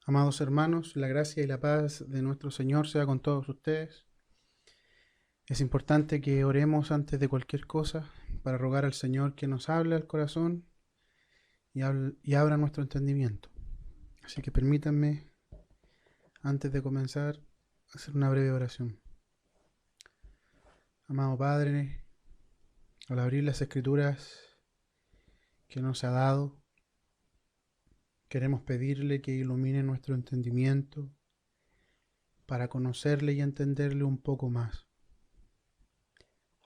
Amados hermanos, la gracia y la paz de nuestro Señor sea con todos ustedes. Es importante que oremos antes de cualquier cosa para rogar al Señor que nos hable al corazón y abra nuestro entendimiento. Así que permítanme, antes de comenzar, hacer una breve oración. Amado Padre, al abrir las Escrituras que nos ha dado, queremos pedirle que ilumine nuestro entendimiento para conocerle y entenderle un poco más.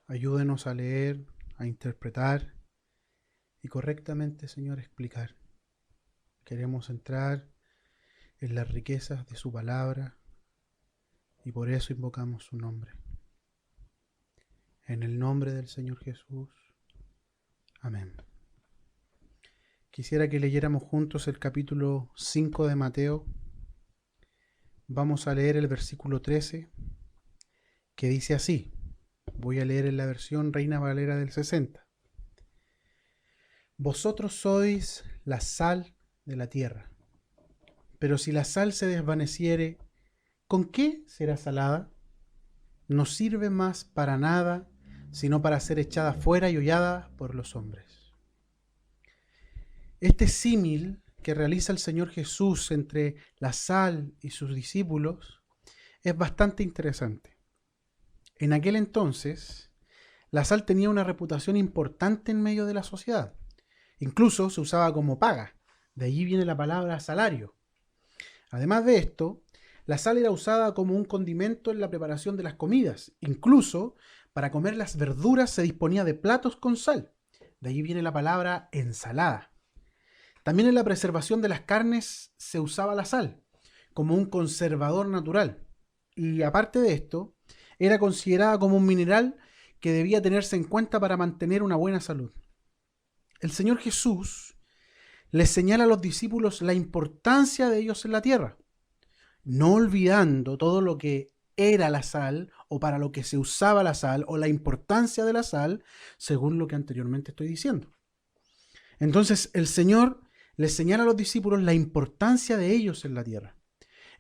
Ayúdenos a leer, a interpretar y correctamente, Señor, explicar. Queremos entrar en las riquezas de su palabra y por eso invocamos su nombre. En el nombre del Señor Jesús. Amén. Quisiera que leyéramos juntos el capítulo 5 de Mateo. Vamos a leer el versículo 13, que dice así. Voy a leer en la versión Reina Valera del 60. Vosotros sois la sal de la tierra. Pero si la sal se desvaneciere, ¿con qué será salada? No sirve más para nada, sino para ser echada fuera y hollada por los hombres. Este símil que realiza el Señor Jesús entre la sal y sus discípulos es bastante interesante. En aquel entonces, la sal tenía una reputación importante en medio de la sociedad. Incluso se usaba como paga. De allí viene la palabra salario. Además de esto, la sal era usada como un condimento en la preparación de las comidas. Incluso para comer las verduras se disponía de platos con sal. De allí viene la palabra ensalada. También en la preservación de las carnes se usaba la sal como un conservador natural. Y aparte de esto, era considerada como un mineral que debía tenerse en cuenta para mantener una buena salud. El Señor Jesús les señala a los discípulos la importancia de ellos en la tierra, no olvidando todo lo que era la sal o para lo que se usaba la sal o la importancia de la sal, según lo que anteriormente estoy diciendo. Entonces el Señor les señala a los discípulos la importancia de ellos en la tierra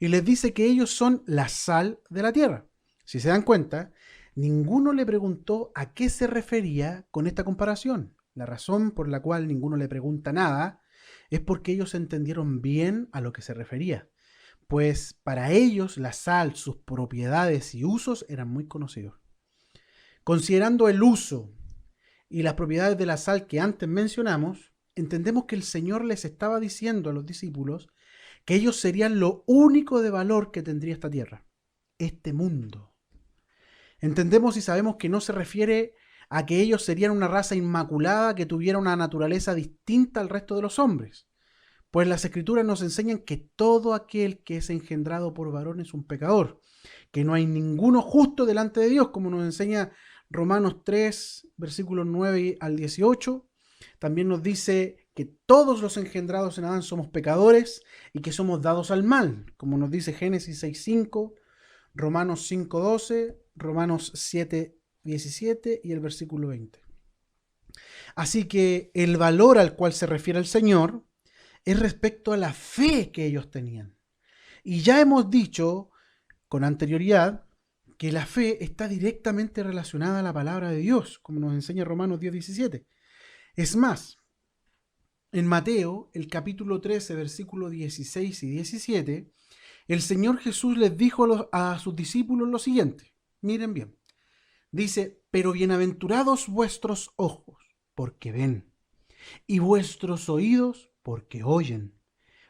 y les dice que ellos son la sal de la tierra. Si se dan cuenta, ninguno le preguntó a qué se refería con esta comparación. La razón por la cual ninguno le pregunta nada es porque ellos entendieron bien a lo que se refería, pues para ellos la sal, sus propiedades y usos eran muy conocidos. Considerando el uso y las propiedades de la sal que antes mencionamos, entendemos que el Señor les estaba diciendo a los discípulos que ellos serían lo único de valor que tendría esta tierra, este mundo. Entendemos y sabemos que no se refiere a que ellos serían una raza inmaculada que tuviera una naturaleza distinta al resto de los hombres, pues las Escrituras nos enseñan que todo aquel que es engendrado por varón es un pecador, que no hay ninguno justo delante de Dios, como nos enseña Romanos 3, versículos 9 al 18. También nos dice que todos los engendrados en Adán somos pecadores y que somos dados al mal, como nos dice Génesis 6:5, Romanos 5:12, Romanos 7:17 y el versículo 20. Así que el valor al cual se refiere el Señor es respecto a la fe que ellos tenían. Y ya hemos dicho con anterioridad que la fe está directamente relacionada a la palabra de Dios, como nos enseña Romanos 10:17. Es más, en Mateo, el capítulo 13, versículos 16 y 17, el Señor Jesús les dijo a sus discípulos lo siguiente. Miren bien. Dice, pero bienaventurados vuestros ojos, porque ven, y vuestros oídos, porque oyen.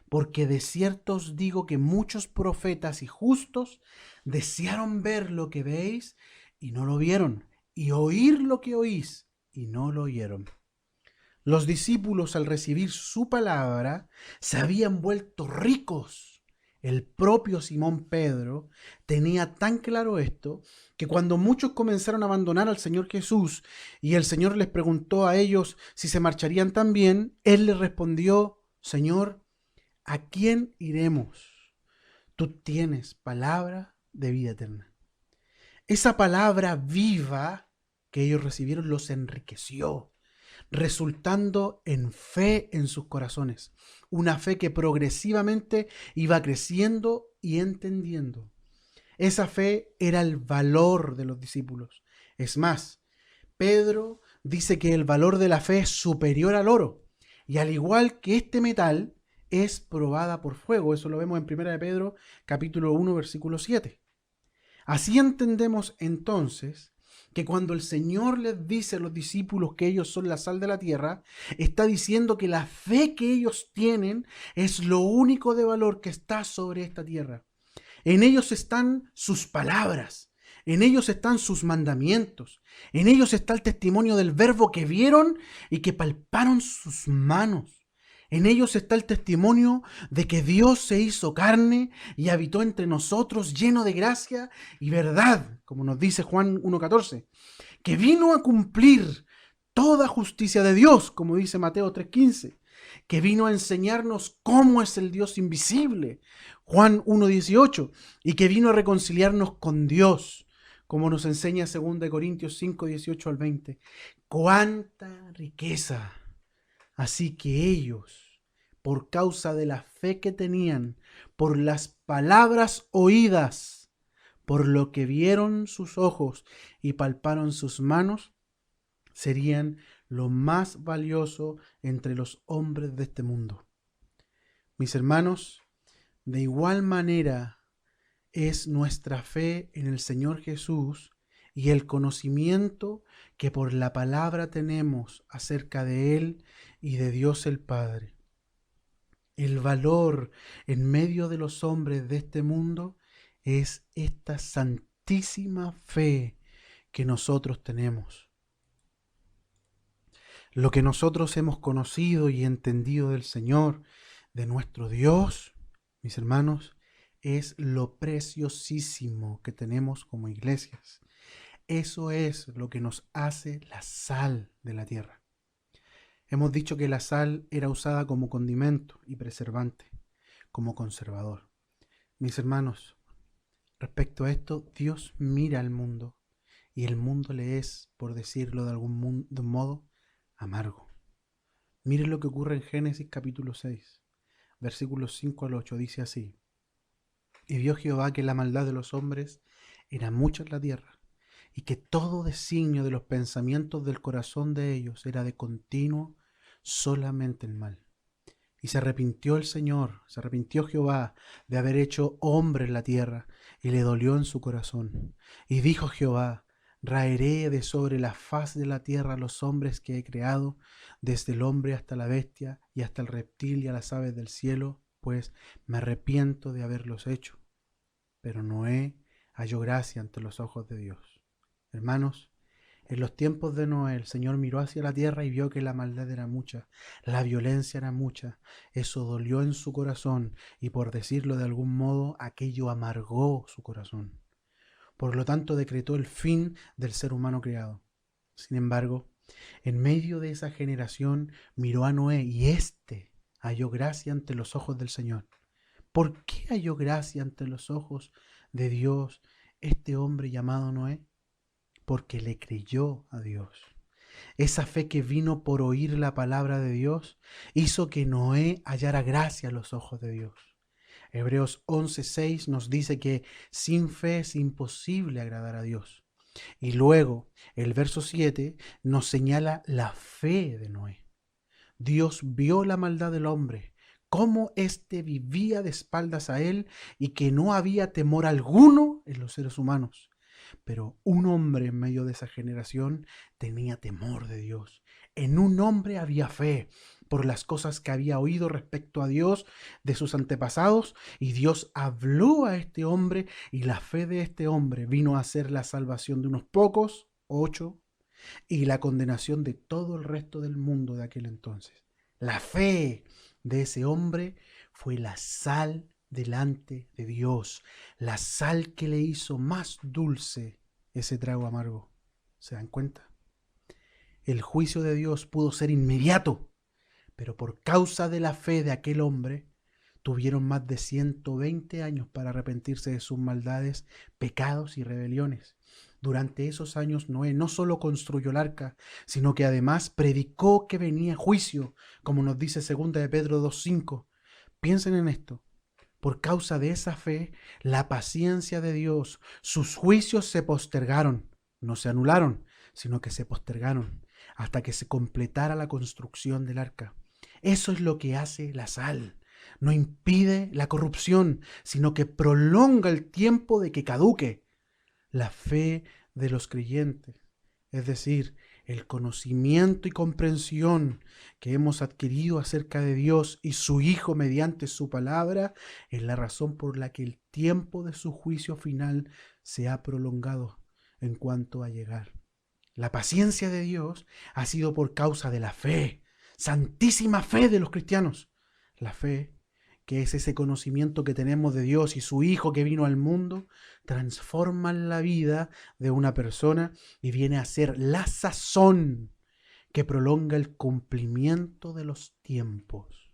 Porque de cierto os digo que muchos profetas y justos desearon ver lo que veis y no lo vieron, y oír lo que oís y no lo oyeron. Los discípulos, al recibir su palabra, se habían vuelto ricos. El propio Simón Pedro tenía tan claro esto que cuando muchos comenzaron a abandonar al Señor Jesús y el Señor les preguntó a ellos si se marcharían también, Él les respondió, Señor, ¿a quién iremos? Tú tienes palabra de vida eterna. Esa palabra viva que ellos recibieron los enriqueció. resultando en fe en sus corazones. Una fe que progresivamente iba creciendo y entendiendo. Esa fe era el valor de los discípulos. Es más, Pedro dice que el valor de la fe es superior al oro. Y al igual que este metal, es probada por fuego. Eso lo vemos en 1 de Pedro, capítulo 1, versículo 7. Así entendemos entonces que cuando el Señor les dice a los discípulos que ellos son la sal de la tierra, está diciendo que la fe que ellos tienen es lo único de valor que está sobre esta tierra. En ellos están sus palabras, en ellos están sus mandamientos, en ellos está el testimonio del verbo que vieron y que palparon sus manos. En ellos está el testimonio de que Dios se hizo carne y habitó entre nosotros lleno de gracia y verdad, como nos dice Juan 1:14, que vino a cumplir toda justicia de Dios, como dice Mateo 3:15, que vino a enseñarnos cómo es el Dios invisible, Juan 1:18, y que vino a reconciliarnos con Dios, como nos enseña 2 Corintios 5:18 al 20. ¡Cuánta riqueza! Así que ellos, por causa de la fe que tenían, por las palabras oídas, por lo que vieron sus ojos y palparon sus manos, serían lo más valioso entre los hombres de este mundo. Mis hermanos, de igual manera es nuestra fe en el Señor Jesús y el conocimiento que por la palabra tenemos acerca de Él y de Dios el Padre. El valor en medio de los hombres de este mundo es esta santísima fe que nosotros tenemos. Lo que nosotros hemos conocido y entendido del Señor, de nuestro Dios, mis hermanos, es lo preciosísimo que tenemos como iglesias. Eso es lo que nos hace la sal de la tierra. Hemos dicho que la sal era usada como condimento y preservante, como conservador. Mis hermanos, respecto a esto, Dios mira al mundo y el mundo le es, por decirlo de un modo, amargo. Miren lo que ocurre en Génesis capítulo 6, versículos 5 al 8, dice así: Y vio Jehová que la maldad de los hombres era mucha en la tierra, y que todo designio de los pensamientos del corazón de ellos era de continuo solamente el mal. Y se arrepintió Jehová de haber hecho hombre en la tierra, y le dolió en su corazón. Y dijo Jehová: Raeré de sobre la faz de la tierra a los hombres que he creado, desde el hombre hasta la bestia, y hasta el reptil y a las aves del cielo, pues me arrepiento de haberlos hecho. Pero Noé halló gracia ante los ojos de Dios. Hermanos, en los tiempos de Noé, el Señor miró hacia la tierra y vio que la maldad era mucha, la violencia era mucha. Eso dolió en su corazón y, por decirlo de algún modo, aquello amargó su corazón. Por lo tanto, decretó el fin del ser humano creado. Sin embargo, en medio de esa generación miró a Noé y éste halló gracia ante los ojos del Señor. ¿Por qué halló gracia ante los ojos de Dios este hombre llamado Noé? Porque le creyó a Dios. Esa fe que vino por oír la palabra de Dios hizo que Noé hallara gracia a los ojos de Dios. Hebreos 11:6 nos dice que sin fe es imposible agradar a Dios. Y luego el verso 7 nos señala la fe de Noé. Dios vio la maldad del hombre, cómo éste vivía de espaldas a él y que no había temor alguno en los seres humanos. Pero un hombre en medio de esa generación tenía temor de Dios. En un hombre había fe por las cosas que había oído respecto a Dios de sus antepasados, y Dios habló a este hombre, y la fe de este hombre vino a ser la salvación de unos pocos, 8, y la condenación de todo el resto del mundo de aquel entonces. La fe de ese hombre fue la sal delante de Dios, la sal que le hizo más dulce ese trago amargo. ¿Se dan cuenta? El juicio de Dios pudo ser inmediato, pero por causa de la fe de aquel hombre, tuvieron más de 120 años para arrepentirse de sus maldades, pecados y rebeliones. Durante esos años Noé no solo construyó el arca, sino que además predicó que venía juicio, como nos dice 2 de Pedro 2:5. Piensen en esto. Por causa de esa fe, la paciencia de Dios, sus juicios se postergaron, no se anularon, sino que se postergaron hasta que se completara la construcción del arca. Eso es lo que hace la sal. No impide la corrupción, sino que prolonga el tiempo de que caduque la fe de los creyentes. Es decir, el conocimiento y comprensión que hemos adquirido acerca de Dios y su Hijo mediante su palabra es la razón por la que el tiempo de su juicio final se ha prolongado en cuanto a llegar. La paciencia de Dios ha sido por causa de la fe, santísima fe de los cristianos. La fe, que es ese conocimiento que tenemos de Dios y su Hijo que vino al mundo, transforma la vida de una persona y viene a ser la sazón que prolonga el cumplimiento de los tiempos.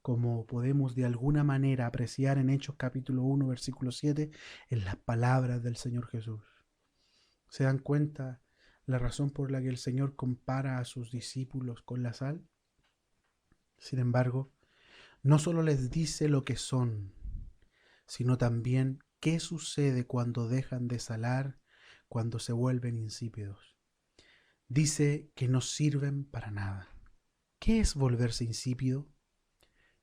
Como podemos de alguna manera apreciar en Hechos capítulo 1, versículo 7, en las palabras del Señor Jesús. ¿Se dan cuenta la razón por la que el Señor compara a sus discípulos con la sal? Sin embargo, no solo les dice lo que son, sino también qué sucede cuando dejan de salar, cuando se vuelven insípidos. Dice que no sirven para nada. ¿Qué es volverse insípido?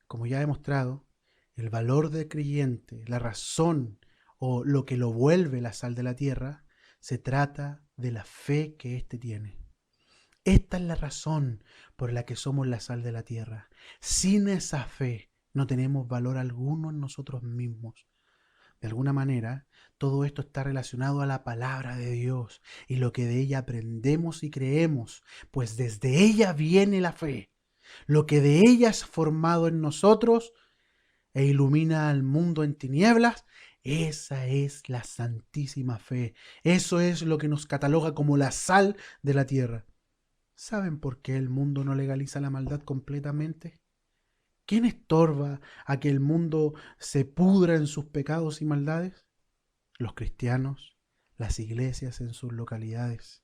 Como ya he mostrado, el valor del creyente, la razón o lo que lo vuelve la sal de la tierra, se trata de la fe que éste tiene. Esta es la razón por la que somos la sal de la tierra. Sin esa fe no tenemos valor alguno en nosotros mismos. De alguna manera, todo esto está relacionado a la palabra de Dios y lo que de ella aprendemos y creemos, pues desde ella viene la fe. Lo que de ella es formado en nosotros e ilumina al mundo en tinieblas, esa es la santísima fe. Eso es lo que nos cataloga como la sal de la tierra. ¿Saben por qué el mundo no legaliza la maldad completamente? ¿Quién estorba a que el mundo se pudra en sus pecados y maldades? Los cristianos, las iglesias en sus localidades.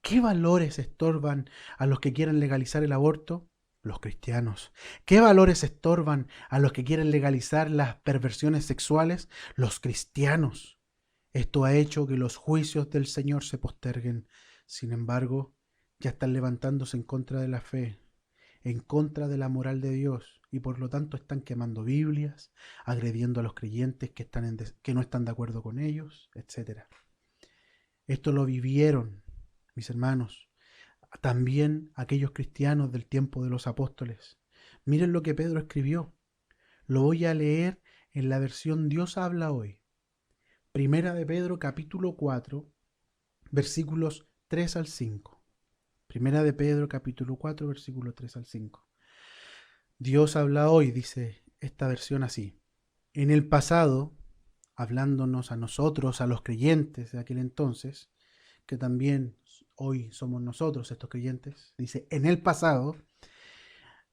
¿Qué valores estorban a los que quieren legalizar el aborto? Los cristianos. ¿Qué valores estorban a los que quieren legalizar las perversiones sexuales? Los cristianos. Esto ha hecho que los juicios del Señor se posterguen. Sin embargo, ya están levantándose en contra de la fe, en contra de la moral de Dios, y por lo tanto están quemando Biblias, agrediendo a los creyentes que no están de acuerdo con ellos, etc. Esto lo vivieron, mis hermanos, también aquellos cristianos del tiempo de los apóstoles. Miren lo que Pedro escribió. Lo voy a leer en la versión Dios habla hoy. Primera de Pedro capítulo 4, versículos 3 al 5. Primera de Pedro capítulo 4, versículo 3 al 5. Dios habla hoy, dice esta versión así. En el pasado, hablándonos a nosotros, a los creyentes de aquel entonces, que también hoy somos nosotros estos creyentes, dice, en el pasado,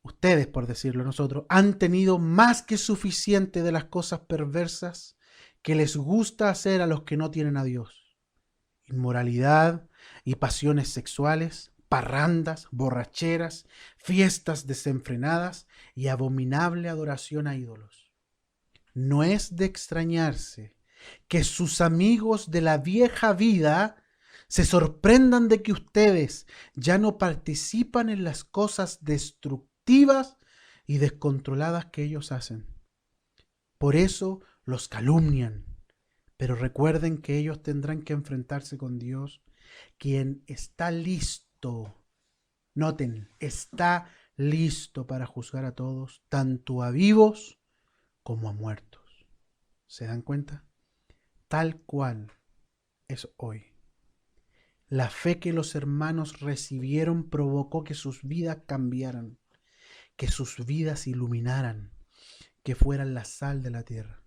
ustedes, por decirlo nosotros, han tenido más que suficiente de las cosas perversas que les gusta hacer a los que no tienen a Dios. Inmoralidad y pasiones sexuales, parrandas, borracheras, fiestas desenfrenadas y abominable adoración a ídolos. No es de extrañarse que sus amigos de la vieja vida se sorprendan de que ustedes ya no participan en las cosas destructivas y descontroladas que ellos hacen. Por eso los calumnian, pero recuerden que ellos tendrán que enfrentarse con Dios, quien está listo, noten, está listo para juzgar a todos, tanto a vivos como a muertos. ¿Se dan cuenta? Tal cual es hoy. La fe que los hermanos recibieron provocó que sus vidas cambiaran, que sus vidas iluminaran, que fueran la sal de la tierra.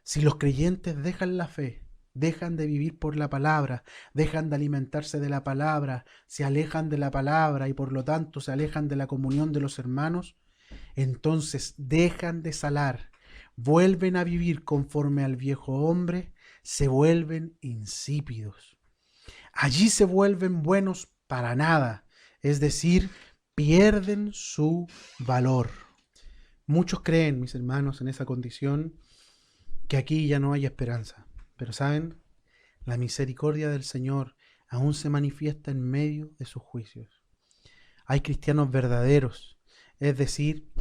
Si los creyentes dejan la fe, dejan de vivir por la palabra, dejan de alimentarse de la palabra, se alejan de la palabra y por lo tanto se alejan de la comunión de los hermanos, entonces dejan de salar, vuelven a vivir conforme al viejo hombre, se vuelven insípidos. Allí se vuelven buenos para nada, es decir, pierden su valor. Muchos creen, mis hermanos, en esa condición, que aquí ya no hay esperanza. Pero ¿saben? La misericordia del Señor aún se manifiesta en medio de sus juicios. Hay cristianos verdaderos, es decir,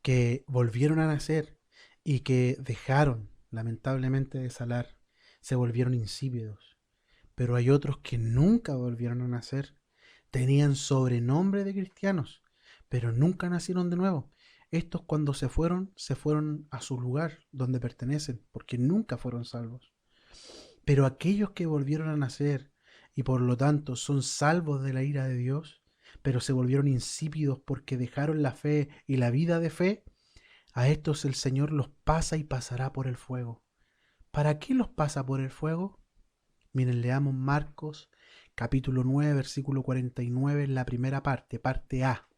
que volvieron a nacer y que dejaron, lamentablemente, de salar, se volvieron insípidos. Pero hay otros que nunca volvieron a nacer, tenían sobrenombre de cristianos, pero nunca nacieron de nuevo. Estos cuando se fueron a su lugar donde pertenecen, porque nunca fueron salvos. Pero aquellos que volvieron a nacer y por lo tanto son salvos de la ira de Dios, pero se volvieron insípidos porque dejaron la fe y la vida de fe, a estos el Señor los pasa y pasará por el fuego. ¿Para qué los pasa por el fuego? Miren, leamos Marcos capítulo 9, versículo 49 en la primera parte, parte A.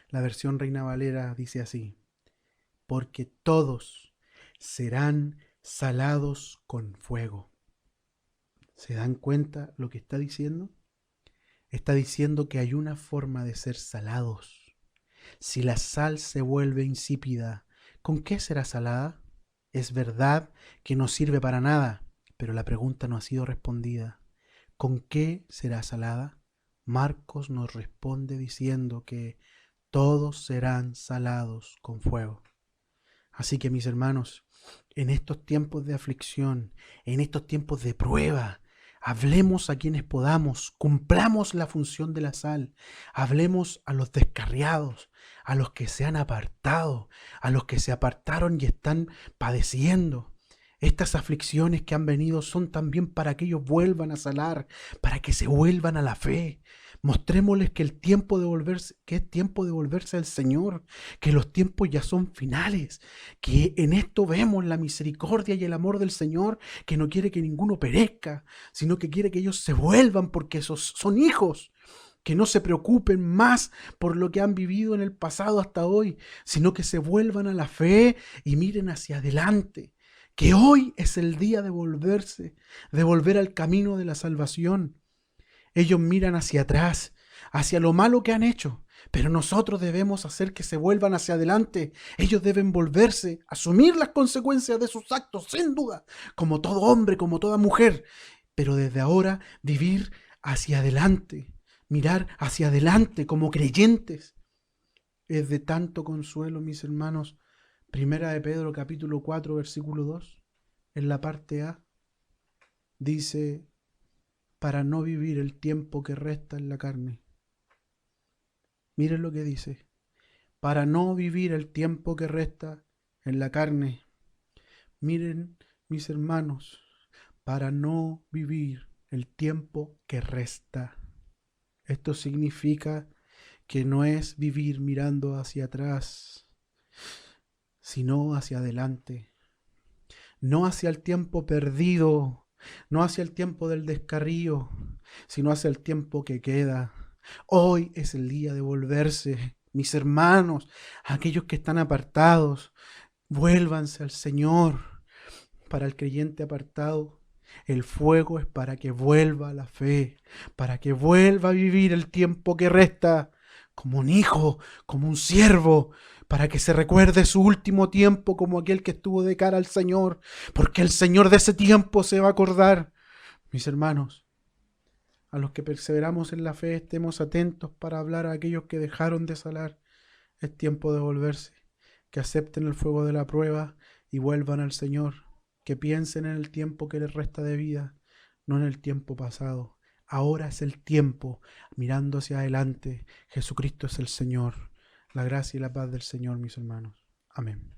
La versión Reina Valera dice así: porque todos serán salados con fuego. ¿Se dan cuenta lo que está diciendo? Está diciendo que hay una forma de ser salados. Si la sal se vuelve insípida, ¿con qué será salada? Es verdad que no sirve para nada, pero la pregunta no ha sido respondida. ¿Con qué será salada? Marcos nos responde diciendo que todos serán salados con fuego. Así que, mis hermanos, en estos tiempos de aflicción, en estos tiempos de prueba, hablemos a quienes podamos, cumplamos la función de la sal, hablemos a los descarriados, a los que se han apartado, a los que se apartaron y están padeciendo. Estas aflicciones que han venido son también para que ellos vuelvan a salar, para que se vuelvan a la fe. Mostrémosles que el tiempo de volverse, que es tiempo de volverse al Señor, que los tiempos ya son finales, que en esto vemos la misericordia y el amor del Señor, que no quiere que ninguno perezca, sino que quiere que ellos se vuelvan porque esos son hijos, que no se preocupen más por lo que han vivido en el pasado hasta hoy, sino que se vuelvan a la fe y miren hacia adelante. Que hoy es el día de volverse, de volver al camino de la salvación. Ellos miran hacia atrás, hacia lo malo que han hecho, pero nosotros debemos hacer que se vuelvan hacia adelante. Ellos deben volverse, asumir las consecuencias de sus actos, sin duda, como todo hombre, como toda mujer, pero desde ahora vivir hacia adelante, mirar hacia adelante como creyentes. Es de tanto consuelo, mis hermanos. Primera de Pedro capítulo 4 versículo 2, en la parte A, dice: para no vivir el tiempo que resta en la carne. Miren lo que dice: para no vivir el tiempo que resta en la carne. Miren, mis hermanos, para no vivir el tiempo que resta. Esto significa que no es vivir mirando hacia atrás, sino hacia adelante. No hacia el tiempo perdido, no hacia el tiempo del descarrío, sino hacia el tiempo que queda. Hoy es el día de volverse, mis hermanos, aquellos que están apartados, vuélvanse al Señor. Para el creyente apartado, el fuego es para que vuelva a la fe, para que vuelva a vivir el tiempo que resta, como un hijo, como un siervo, para que se recuerde su último tiempo como aquel que estuvo de cara al Señor, porque el Señor de ese tiempo se va a acordar. Mis hermanos, a los que perseveramos en la fe, estemos atentos para hablar a aquellos que dejaron de salar. Es tiempo de volverse, que acepten el fuego de la prueba y vuelvan al Señor, que piensen en el tiempo que les resta de vida, no en el tiempo pasado. Ahora es el tiempo, mirando hacia adelante. Jesucristo es el Señor. La gracia y la paz del Señor, mis hermanos. Amén.